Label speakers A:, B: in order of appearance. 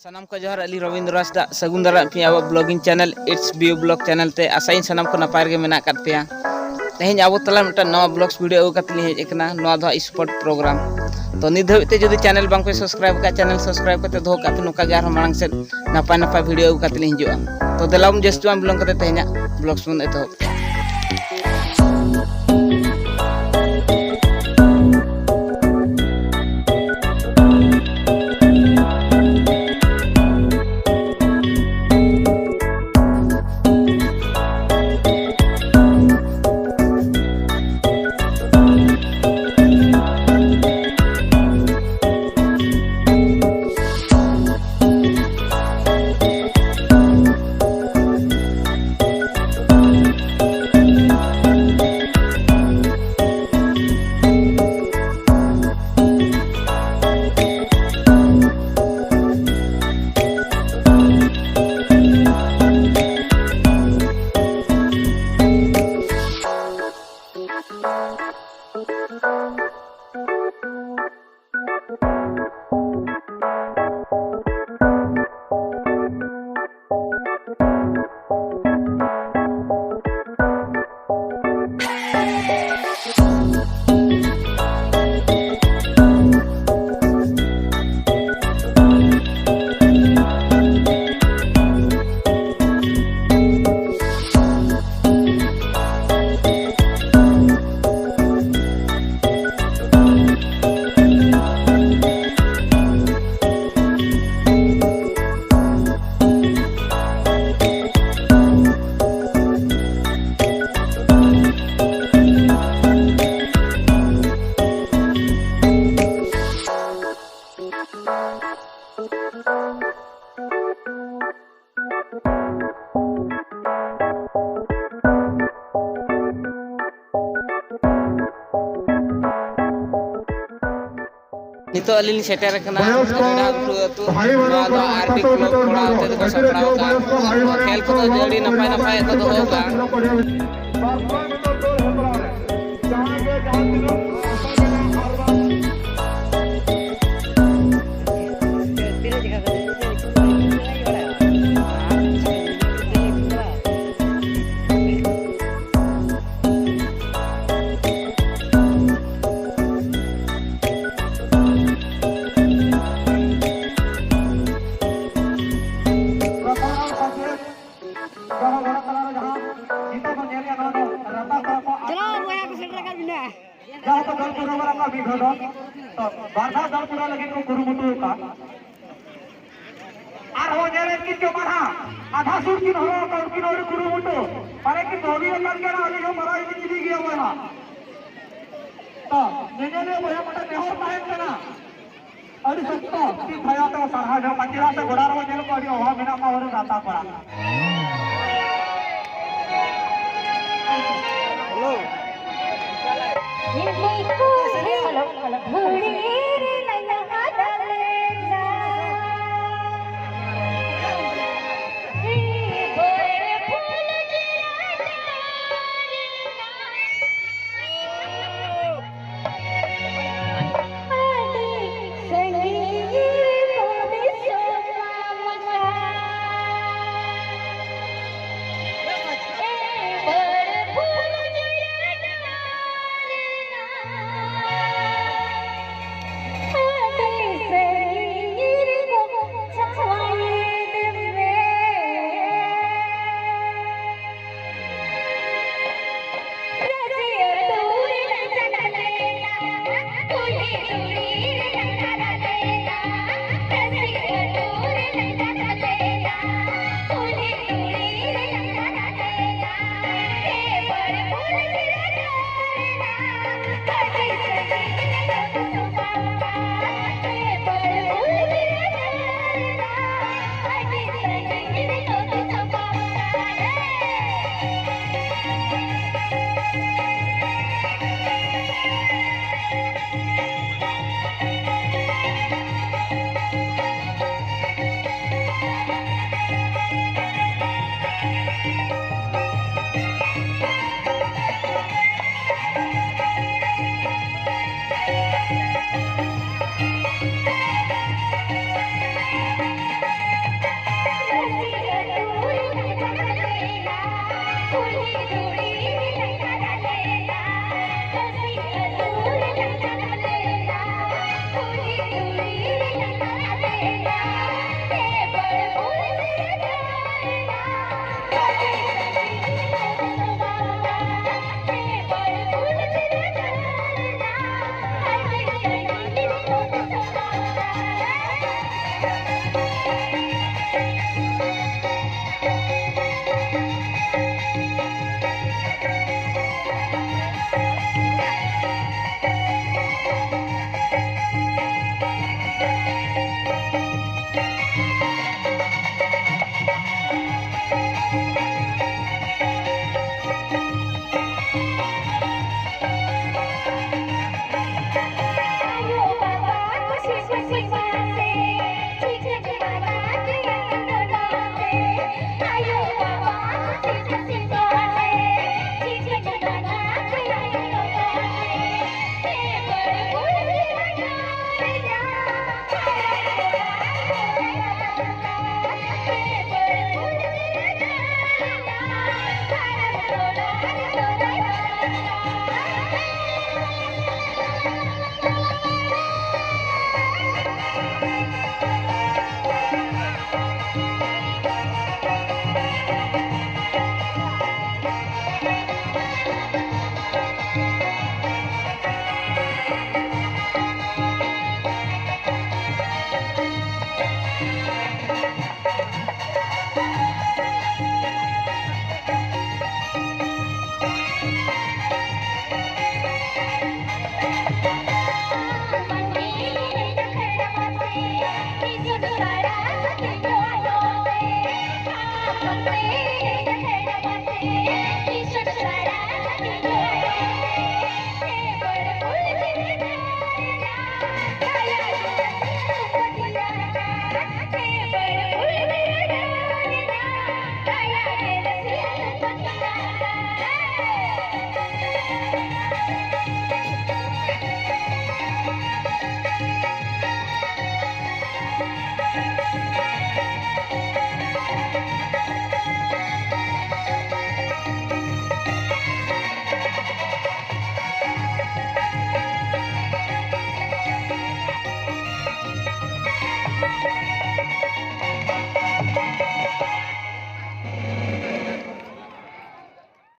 A: सनम को जोहर अली रविंद्र रास्ता सगुन दारा पे अब blogging channel it's view blog channel ते आसाइन सनम को नपाय गे मेना कात पेया तेहें अब तला मिटा नवा ब्लॉग्स वीडियो अगु कतली हेज एकना नवा दो स्पोर्ट प्रोग्राम तो नित धबिते जदि चैनल बांग पे सब्सक्राइब का चैनल सब्सक्राइब करते दो का नुका जार मांग से नपाय नपाय वीडियो अगु कतली हिजुआ तो देलाम जस्टुआ बिलोंग करते तेहें ब्लॉग्स मन एतो नितो अलिन सेटर कना अरिना गुटु अतु आरटी क्लब कोड़ा होते को सपड़ाव का खेल को जड़ी नपाय नपाय को दो का आधा सूट की हो की नोरी कुरुमुटो पारे की नोरी कर के आगे जो मरा इतनी चली गया हुआ तो नेने बोया मटा नेहर पाए ना अरे सत्ता की भया तो सरहा जो मंदिरा से घोड़ा रो जेल को हो बिना का और राता पड़ा हेलो